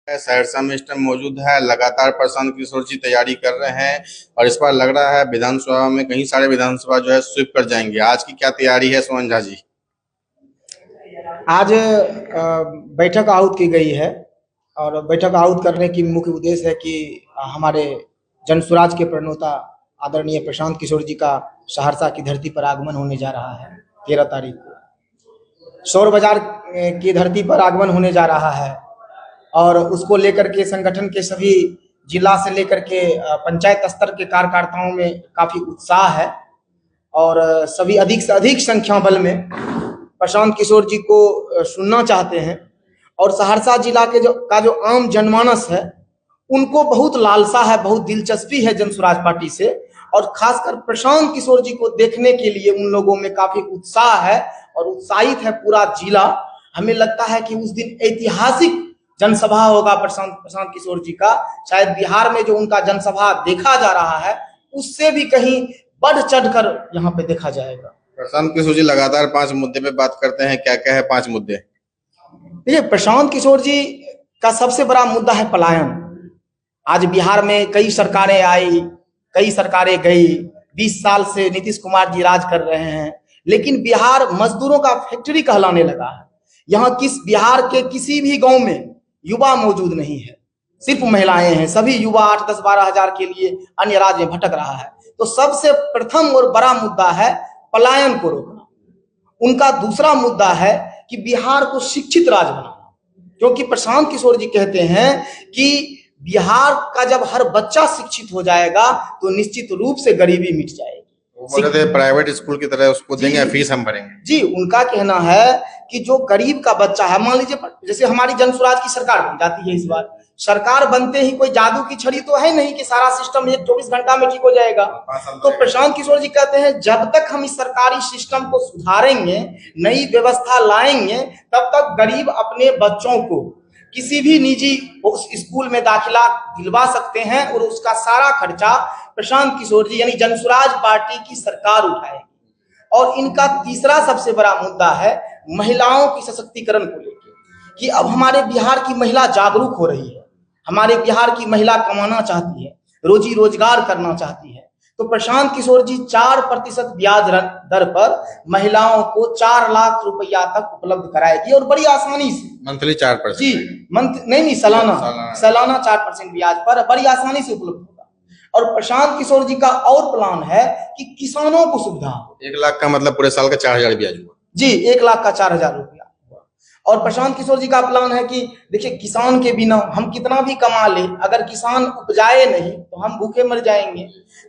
सहरसा में इस टाइम मौजूद है। लगातार प्रशांत किशोर जी तैयारी कर रहे हैं और इस बार लग रहा है विधानसभा में कई सारे विधानसभा जो है स्वीप कर जाएंगे। आज की क्या तैयारी है सोहन झा जी? आज बैठक आहूत की गई है और बैठक आहूत करने की मुख्य उद्देश्य है कि हमारे जन स्वराज के प्रणेता आदरणीय प्रशांत किशोर जी का सहरसा की धरती पर आगमन होने जा रहा है। 13 तारीख को सौर बाजार की धरती पर आगमन होने जा रहा है और उसको लेकर के संगठन के सभी जिला से लेकर के पंचायत स्तर के कार्यकर्ताओं में काफी उत्साह है और सभी अधिक से अधिक संख्या बल में प्रशांत किशोर जी को सुनना चाहते हैं। और सहरसा जिला के जो आम जनमानस है उनको बहुत लालसा है, बहुत दिलचस्पी है जन स्वराज पार्टी से, और खासकर प्रशांत किशोर जी को देखने के लिए उन लोगों में काफी उत्साह है और उत्साहित है पूरा जिला। हमें लगता है कि उस दिन ऐतिहासिक जनसभा होगा प्रशांत किशोर जी का। शायद बिहार में जो उनका जनसभा देखा जा रहा है उससे भी कहीं बढ़ चढ़कर यहाँ पे देखा जाएगा। प्रशांत किशोर जी लगातार 5 मुद्दे पे बात करते हैं, क्या क्या है 5 मुद्दे? देखिए, प्रशांत किशोर जी का सबसे बड़ा मुद्दा है पलायन। आज बिहार में कई सरकारें आई, कई सरकारें गई, 20 साल से नीतीश कुमार जी राज कर रहे हैं, लेकिन बिहार मजदूरों का फैक्ट्री कहलाने लगा है। यहाँ बिहार के किसी भी गांव में युवा मौजूद नहीं है, सिर्फ महिलाएं हैं। सभी युवा 8, 10, 12 हजार के लिए अन्य राज्य में भटक रहा है। तो सबसे प्रथम और बड़ा मुद्दा है पलायन को रोकना। उनका दूसरा मुद्दा है कि बिहार को शिक्षित राज्य बनाना, क्योंकि प्रशांत किशोर जी कहते हैं कि बिहार का जब हर बच्चा शिक्षित हो जाएगा तो निश्चित रूप से गरीबी मिट जाएगी। प्राइवेट स्कूल की तरह उसको देंगे, फीस हम भरेंगे। जी, उनका कहना है कि जो गरीब का बच्चा है, मान लीजिए जैसे हमारी जन स्वराज की सरकार बन जाती है, इस बार सरकार बनते ही कोई जादू की छड़ी तो है नहीं कि सारा सिस्टम 24 घंटा में ठीक हो जाएगा। तो प्रशांत किशोर जी कहते हैं जब तक हम इस सरकारी सिस्टम को सुधारेंगे, नई व्यवस्था लाएंगे, तब तक गरीब अपने बच्चों को किसी भी निजी स्कूल में दाखिला दिलवा सकते हैं और उसका सारा खर्चा प्रशांत किशोर जी यानी जन स्वराज पार्टी की सरकार उठाएगी। और इनका तीसरा सबसे बड़ा मुद्दा है महिलाओं की सशक्तिकरण को लेकर कि अब हमारे बिहार की महिला जागरूक हो रही है। हमारे बिहार की महिला कमाना चाहती है, रोजी रोजगार करना चाहती है। तो प्रशांत किशोर जी 4% ब्याज दर पर महिलाओं को 4 लाख रुपया तक उपलब्ध कराएगी और बड़ी आसानी से। मंथली 4%? जी, नहीं, सालाना 4% ब्याज पर बड़ी आसानी से उपलब्ध होगा। और प्रशांत किशोर जी का और प्लान है कि किसानों को सुविधा हो। 1 लाख का मतलब पूरे साल का 4000 ब्याज हुआ। जी, 1 लाख का 4000 रुपया। और प्रशांत किशोर जी का प्लान है कि देखिए, किसान के बिना हम कितना भी कमा ले, अगर किसान उपजाए नहीं तो हम भूखे मर जाएंगे।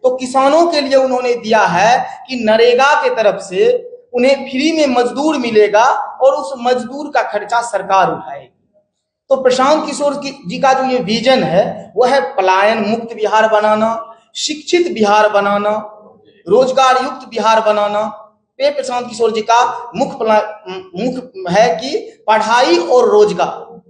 तो किसानों के लिए उन्होंने दिया है कि नरेगा के तरफ से उन्हें फ्री में मजदूर मिलेगा और उस मजदूर का खर्चा सरकार उठाएगी। तो प्रशांत किशोर जी का जो ये विजन है वो है पलायन मुक्त बिहार बनाना, शिक्षित बिहार बनाना, रोजगार युक्त बिहार बनाना। प्रशांत किशोर जी का मुख्य है कि पढ़ाई और रोजगार,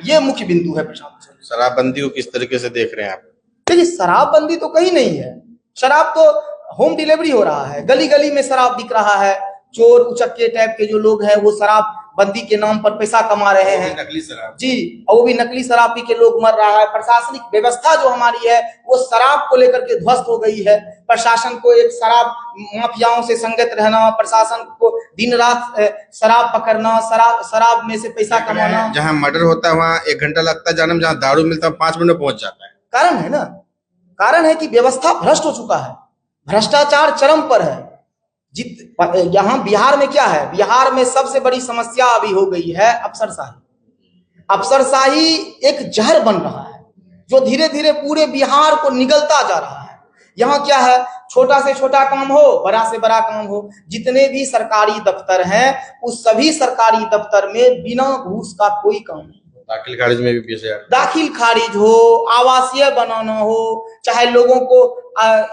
ये मुख्य बिंदु है प्रशांत किशोर। शराबबंदी को किस तरीके से देख रहे हैं आप? देखिए, शराबबंदी तो कहीं नहीं है। शराब तो होम डिलीवरी हो रहा है, गली गली में शराब बिक रहा है। चोर उचक्के टाइप के जो लोग हैं वो शराब बंदी के नाम पर पैसा कमा रहे हैं, नकली शराब। जी, और वो भी नकली शराब पी के लोग मर रहा है। प्रशासनिक व्यवस्था जो हमारी है वो शराब को लेकर के ध्वस्त हो गई है। प्रशासन को एक शराब माफियाओं से संगत रहना, प्रशासन को दिन रात शराब पकड़ना, शराब में से पैसा कमाना। जहाँ मर्डर होता है वहाँ 1 घंटा लगता है जाने में, जहाँ दारू मिलता है 5 मिनट में पहुंच जाता है। कारण है ना, कारण है कि व्यवस्था भ्रष्ट हो चुका है, भ्रष्टाचार चरम पर है। यहाँ बिहार में क्या है, बिहार में सबसे बड़ी समस्या अभी हो गई है अफसरशाही। अफसरशाही एक जहर बन रहा है जो धीरे धीरे पूरे बिहार को निगलता जा रहा है। यहाँ क्या है, छोटा से छोटा काम हो, बड़ा से बड़ा काम हो, जितने भी सरकारी दफ्तर हैं उस सभी सरकारी दफ्तर में बिना घूस का कोई काम नहीं। दाखिल खारिज में भी 20,000 दाखिल खारिज हो, आवासीय बनाना हो, चाहे लोगों को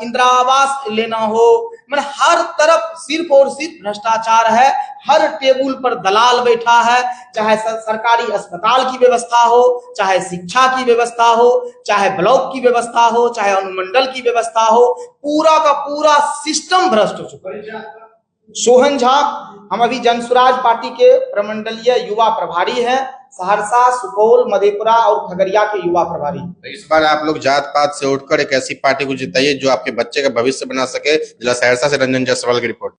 इंदिरा आवास लेना हो, मतलब हर तरफ सिर्फ और सिर्फ भ्रष्टाचार है। हर टेबल पर दलाल बैठा है, चाहे सरकारी अस्पताल की व्यवस्था हो, चाहे शिक्षा की व्यवस्था हो, चाहे ब्लॉक की व्यवस्था हो, चाहे अनुमंडल की व्यवस्था हो, पूरा का पूरा सिस्टम भ्रष्ट हो चुका है। सोहन झा, हम अभी जन स्वराज पार्टी के प्रमंडलीय युवा प्रभारी हैं। सहरसा, सुपौल, मधेपुरा और खगड़िया के युवा प्रभारी। इस बार आप लोग जात पात से उठकर एक ऐसी पार्टी को जिताइए जो आपके बच्चे का भविष्य बना सके। जिला सहरसा से रंजन जायसवाल की रिपोर्ट।